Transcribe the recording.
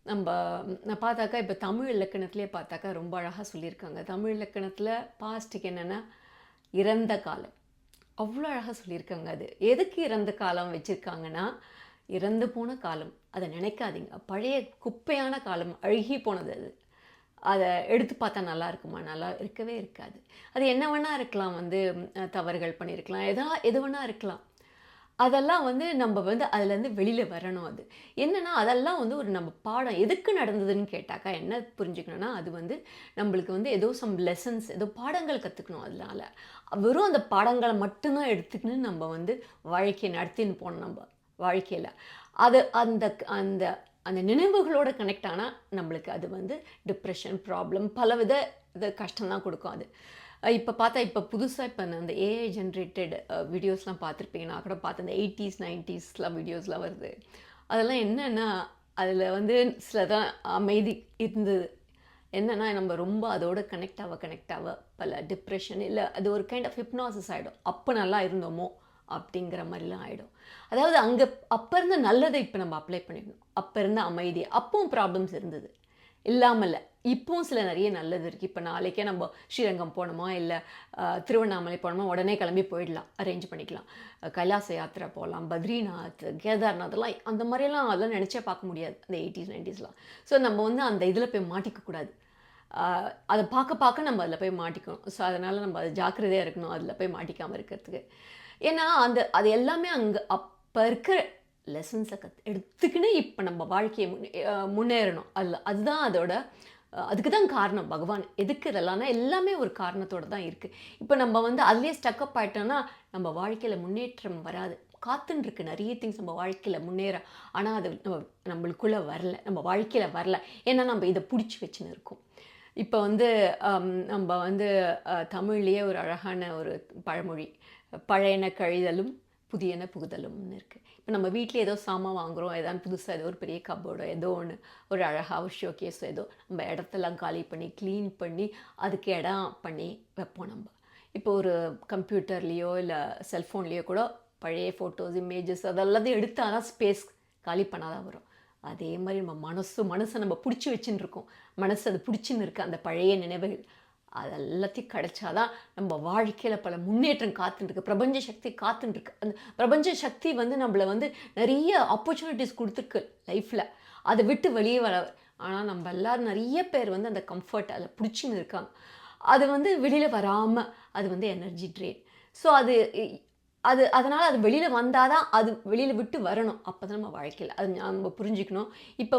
நம்ம பார்த்தாக்கா இப்போ தமிழ் இலக்கணத்திலே பார்த்தாக்கா ரொம்ப அழகாக சொல்லியிருக்காங்க. தமிழ் இலக்கணத்தில் பாஸ்ட்டுக்கு என்னென்னா இறந்த காலம் அவ்வளோ அழகாக சொல்லியிருக்காங்க. அது எதுக்கு இறந்த காலம் வச்சுருக்காங்கன்னா, இறந்து போன காலம் அதை நினைக்காதீங்க. பழைய குப்பையான காலம், அழுகி போனது அது. அதை எடுத்து பார்த்தா நல்லா இருக்குமா? நல்லா இருக்கவே இருக்காது. அது என்ன வேணா இருக்கலாம், தவறுகள் பண்ணியிருக்கலாம், எது வேணா இருக்கலாம். அதெல்லாம் நம்ம அதுலேருந்து வெளியில் வரணும். அது என்னென்னா அதெல்லாம் ஒரு நம்ம பாடம் எதுக்கு நடந்ததுன்னு கேட்டாக்கா என்ன புரிஞ்சுக்கணுன்னா, அது நம்மளுக்கு ஏதோ சம் லெசன்ஸ், ஏதோ பாடங்கள் கற்றுக்கணும். அதனால் வெறும் அந்த பாடங்களை மட்டும்தான் எடுத்துக்கின்னு நம்ம வாழ்க்கையை நடத்தின்னு போனோம். நம்ம வாழ்க்கையில் அது அந்த அந்த அந்த நினைவுகளோடு கனெக்ட் ஆனால் நம்மளுக்கு அது டிப்ரெஷன் ப்ராப்ளம் பலவித இது கஷ்டம்தான் கொடுக்கும். அது இப்போ பார்த்தா இப்போ புதுசாக இப்போ அந்த ஏஐ ஜென்ரேட்டட் வீடியோஸ்லாம் பார்த்துருப்பீங்க. நான் கூட பார்த்து அந்த 80s 90ஸ்லாம் வீடியோஸ்லாம் வருது. அதெல்லாம் என்னென்னா அதில் சிலதான் அமைதி இருந்தது. என்னென்னா நம்ம ரொம்ப அதோட கனெக்ட் ஆக பல டிப்ரெஷன் இல்லை அது ஒரு கைண்ட் ஆஃப் ஹிப்னாசிஸ் ஆகிடும். அப்போ நல்லா இருந்தோமோ அப்படிங்கிற மாதிரிலாம் ஆகிடும். அதாவது அங்கே அப்போ இருந்த நல்லதை இப்போ நம்ம அப்ளை பண்ணிக்கணும். அப்போ இருந்த அமைதி, அப்பவும் ப்ராப்ளம்ஸ் இருந்தது இல்லாமல் இல்லை. இப்போவும் சில நிறைய நல்லது இருக்குது. இப்போ நாளைக்கே நம்ம ஸ்ரீரங்கம் போனோமா இல்லை திருவண்ணாமலை போனோமா உடனே கிளம்பி போயிடலாம், அரேஞ்ச் பண்ணிக்கலாம். கைலாச யாத்திரை போகலாம், பத்ரிநாத், கேதார்நாத்லாம் அந்த மாதிரியெல்லாம் அதெல்லாம் நினச்சே பார்க்க முடியாது அந்த 80s 90ஸ்லாம். ஸோ நம்ம அந்த இதில் போய் மாட்டிக்கக்கூடாது. அதை பார்க்க நம்ம அதில் போய் மாட்டிக்கணும். ஸோ அதனால் நம்ம அது ஜாக்கிரதையாக இருக்கணும் அதில் போய் மாட்டிக்காமல் இருக்கிறதுக்கு. ஏன்னா அது எல்லாமே அங்கே அப்போ இருக்கிற லெசன்ஸை எடுத்துக்கின்னு இப்போ நம்ம வாழ்க்கையை முன்னேறணும். அதுதான் அதோட அதுக்கு தான் காரணம் பகவான். எதுக்கு இதெல்லாம்னா எல்லாமே ஒரு காரணத்தோடு தான் இருக்குது. இப்போ நம்ம அதுலேயே ஸ்டக்கப் ஆகிட்டோன்னா நம்ம வாழ்க்கையில் முன்னேற்றம் வராது. காத்துன்ருக்கு நிறைய திங்ஸ் நம்ம வாழ்க்கையில் முன்னேற. ஆனால் அது நம்மளுக்குள்ளே வரல, நம்ம வாழ்க்கையில் வரல. ஏன்னா நம்ம இதை பிடிச்சி வச்சுன்னு இருக்கோம். இப்போ நம்ம தமிழ்லேயே ஒரு அழகான ஒரு பழமொழி, பழையன கழிதலும் புதியன புகுதலும்னு இருக்குது. இப்போ நம்ம வீட்டில் ஏதோ சாமான் வாங்குகிறோம், ஏதாவது புதுசாக ஏதோ ஒரு பெரிய கப்போர்டோ ஏதோ ஒன்று ஒரு அழகாக ஒரு ஷோகேஸோ ஏதோ நம்ம இடத்தெல்லாம் காலி பண்ணி க்ளீன் பண்ணி அதுக்கு இடம் பண்ணி வைப்போம். நம்ம இப்போ ஒரு கம்ப்யூட்டர்லேயோ இல்லை செல்ஃபோன்லேயோ கூட பழைய ஃபோட்டோஸ் இமேஜஸ் அதெல்லாத்தையும் எடுத்தால் தான் ஸ்பேஸ் காலி பண்ணாதான் வரும். அதே மாதிரி நம்ம மனசை நம்ம பிடிச்சி வச்சுன்னு இருக்கோம். மனசு அது பிடிச்சின்னு இருக்குது அந்த பழைய நினைவுகள். அது எல்லாத்தையும் கிடைச்சாதான் நம்ம வாழ்க்கையில் பல முன்னேற்றம் காத்துட்டுருக்கு. பிரபஞ்ச சக்தி காத்துட்டுருக்கு. அந்த பிரபஞ்ச சக்தி நம்மளை நிறைய ஆப்பர்ச்சுனிட்டிஸ் கொடுத்துருக்கு லைஃப்பில். அதை விட்டு வெளியே வர. ஆனால் நம்ம எல்லோரும் நிறைய பேர் அந்த கம்ஃபர்ட் அதில் பிடிச்சின்னு இருக்காங்க. அது வெளியில் வராமல் அது எனர்ஜி ட்ரெயின். ஸோ அதனால் அது வெளியில் வந்தால் தான் அது வெளியில் விட்டு வரணும். அப்போ தான் நம்ம வாழ்க்கையில் அது நம்ம புரிஞ்சுக்கணும். இப்போ